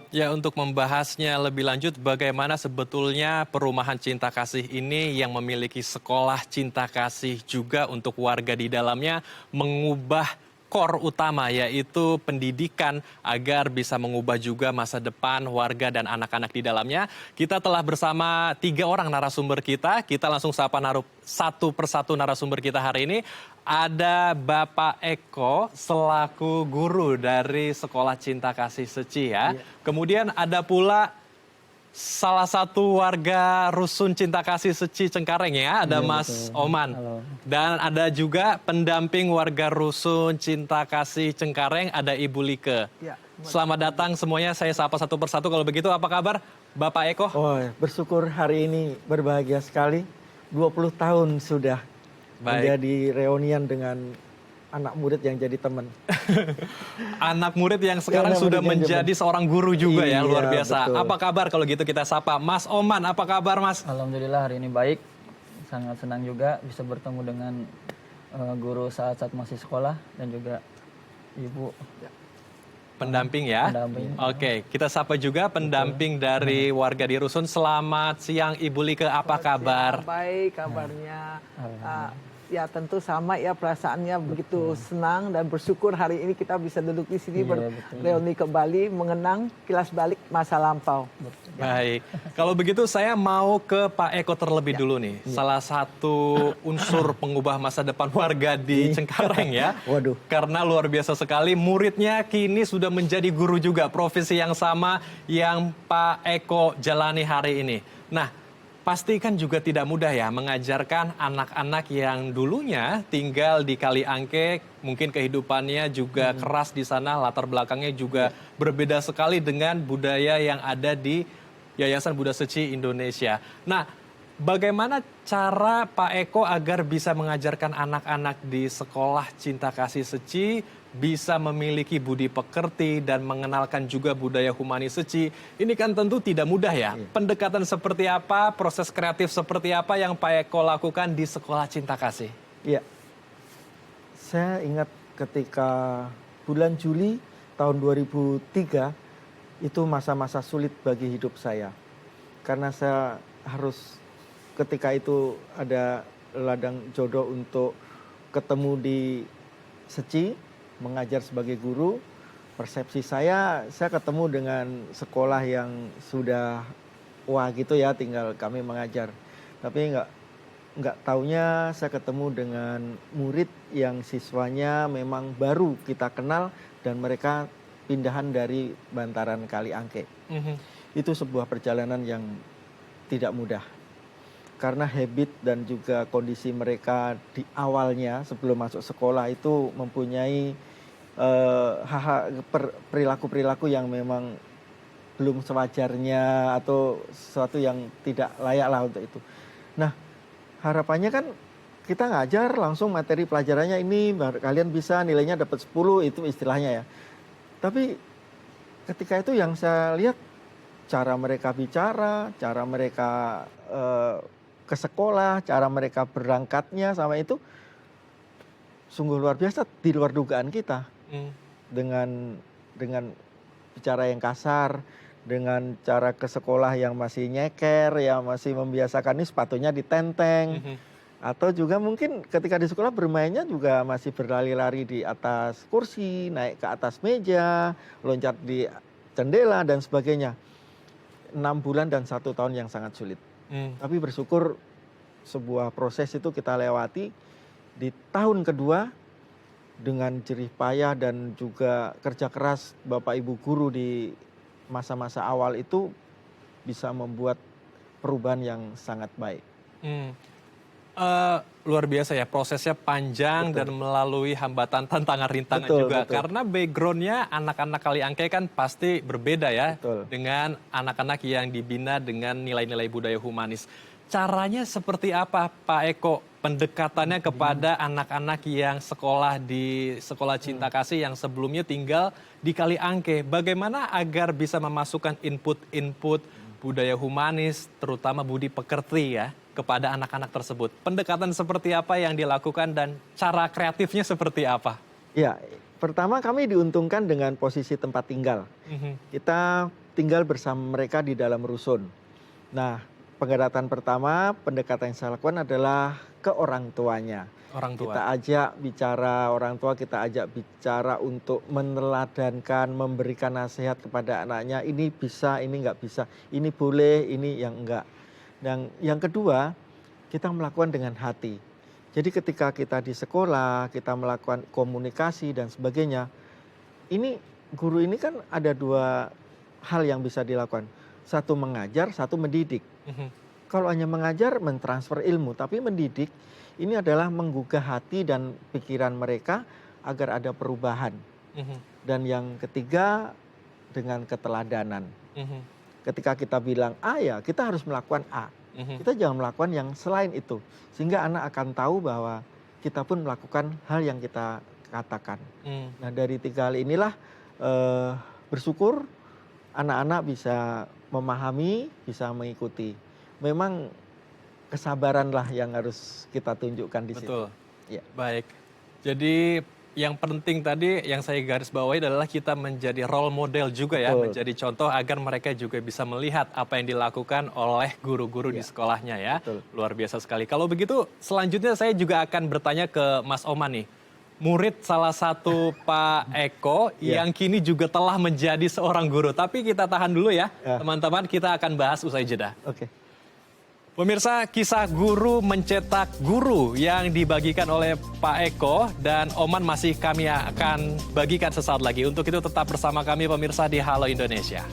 Ya, untuk membahasnya lebih lanjut, bagaimana sebetulnya perumahan Cinta Kasih ini yang memiliki sekolah cinta kasih juga untuk warga di dalamnya mengubah core utama, yaitu pendidikan agar bisa mengubah juga masa depan warga dan anak-anak di dalamnya. Kita telah bersama 3 orang narasumber kita langsung sapa satu persatu narasumber kita hari ini. Ada Bapak Eko selaku guru dari Sekolah Cinta Kasih Seci ya. Iya. Kemudian ada pula salah satu warga Rusun Cinta Kasih Seci Cengkareng ya, ada Iya, Mas betul. Oman. Halo. Dan ada juga pendamping warga Rusun Cinta Kasih Cengkareng, ada Ibu Like. Ya, Selamat datang semuanya, saya sapa satu persatu. Kalau begitu apa kabar Bapak Eko? oh, bersyukur hari ini berbahagia sekali. 20 tahun sudah Baik. menjadi reunian dengan anak murid yang jadi teman. Anak murid yang sekarang anak sudah murid yang menjadi seorang guru juga ya, Iya, luar biasa. betul. Apa kabar kalau gitu kita sapa Mas Oman, apa kabar Mas? Alhamdulillah hari ini baik, sangat senang juga bisa bertemu dengan guru saat masih sekolah dan juga ibu Pendamping ya? pendamping. Oke, kita sapa juga pendamping dari warga di Rusun. Selamat siang Ibu Like, apa kabar? Baik kabarnya. Ya tentu sama ya perasaannya begitu senang dan bersyukur hari ini kita bisa duduk di sini reuni kembali mengenang kilas balik masa lampau. Baik, kalau begitu saya mau ke Pak Eko terlebih dulu nih. Salah satu unsur pengubah masa depan warga di Cengkareng ya. Waduh. Karena luar biasa sekali, muridnya kini sudah menjadi guru juga, profesi yang sama yang Pak Eko jalani hari ini. Nah, pastikan juga tidak mudah ya mengajarkan anak-anak yang dulunya tinggal di Kaliangke, mungkin kehidupannya juga keras di sana, latar belakangnya juga berbeda sekali dengan budaya yang ada di Yayasan Buddha Seci Indonesia. Nah, bagaimana cara Pak Eko agar bisa mengajarkan anak-anak di Sekolah Cinta Kasih Seci bisa memiliki budi pekerti dan mengenalkan juga budaya humanis Seci? Ini kan tentu tidak mudah ya. Pendekatan seperti apa, proses kreatif seperti apa yang Pak Eko lakukan di Sekolah Cinta Kasih? Iya. Saya ingat ketika bulan Juli tahun 2003 itu masa-masa sulit bagi hidup saya. Karena saya harus ketika itu ada ladang jodoh untuk ketemu di Seci, mengajar sebagai guru. Persepsi saya ketemu dengan sekolah yang sudah wah gitu ya, tinggal kami mengajar. Tapi nggak taunya saya ketemu dengan murid yang siswanya memang baru kita kenal dan mereka pindahan dari bantaran Kaliangke. Itu sebuah perjalanan yang tidak mudah. Karena habit dan juga kondisi mereka di awalnya sebelum masuk sekolah itu mempunyai perilaku-perilaku yang memang belum sewajarnya atau sesuatu yang tidak layak lah untuk itu. Nah, harapannya kan kita ngajar langsung materi pelajarannya ini kalian bisa nilainya dapat 10 itu istilahnya ya. Tapi ketika itu yang saya lihat cara mereka bicara, cara mereka ke sekolah, cara mereka berangkatnya sama itu sungguh luar biasa, di luar dugaan kita. Dengan bicara yang kasar, dengan cara ke sekolah yang masih nyeker, yang masih membiasakan ini sepatunya ditenteng. Atau juga mungkin ketika di sekolah bermainnya juga masih berlari-lari di atas kursi, naik ke atas meja, loncat di jendela dan sebagainya. 6 bulan dan 1 tahun yang sangat sulit. Tapi bersyukur sebuah proses itu kita lewati. Di tahun kedua dengan jerih payah dan juga kerja keras Bapak Ibu guru di masa-masa awal itu bisa membuat perubahan yang sangat baik. Luar biasa ya, prosesnya panjang dan melalui hambatan, tantangan, rintangan juga. Betul. Karena backgroundnya anak-anak Kaliangke kan pasti berbeda ya dengan anak-anak yang dibina dengan nilai-nilai budaya humanis. Caranya seperti apa Pak Eko pendekatannya kepada anak-anak yang sekolah di Sekolah Cinta Kasih yang sebelumnya tinggal di Kaliangke? Bagaimana agar bisa memasukkan input-input budaya humanis, terutama budi pekerti ya, kepada anak-anak tersebut? Pendekatan seperti apa yang dilakukan dan cara kreatifnya seperti apa? Ya, pertama kami diuntungkan dengan posisi tempat tinggal. Kita tinggal bersama mereka di dalam rusun. Nah, pendekatan yang saya lakukan adalah ke orang tuanya. Orang tua. Kita ajak bicara orang tua, kita ajak bicara untuk meneladankan, memberikan nasihat kepada anaknya, ini bisa, ini nggak bisa, ini boleh, ini yang enggak. Dan yang kedua, kita melakukan dengan hati. Jadi ketika kita di sekolah, kita melakukan komunikasi dan sebagainya, ini guru ini kan ada dua hal yang bisa dilakukan. Satu mengajar, satu mendidik. Kalau hanya mengajar, mentransfer ilmu, tapi mendidik, ini adalah menggugah hati dan pikiran mereka agar ada perubahan. Dan yang ketiga, dengan keteladanan. Ketika kita bilang A ya, kita harus melakukan A. Kita jangan melakukan yang selain itu. Sehingga anak akan tahu bahwa kita pun melakukan hal yang kita katakan. Nah, dari 3 hal inilah bersyukur anak-anak bisa memahami, bisa mengikuti. Memang kesabaranlah yang harus kita tunjukkan di situ. Betul. Ya. Baik. Jadi yang penting tadi yang saya garis bawahi adalah kita menjadi role model juga ya, Betul. menjadi contoh agar mereka juga bisa melihat apa yang dilakukan oleh guru-guru di sekolahnya ya. Betul. Luar biasa sekali. Kalau begitu selanjutnya saya juga akan bertanya ke Mas Oman nih. Murid salah satu Pak Eko yang kini juga telah menjadi seorang guru. Tapi kita tahan dulu ya, teman-teman. Kita akan bahas usai jeda. Oke. Pemirsa, kisah guru mencetak guru yang dibagikan oleh Pak Eko dan Oman masih kami akan bagikan sesaat lagi. Untuk itu tetap bersama kami pemirsa di Halo Indonesia.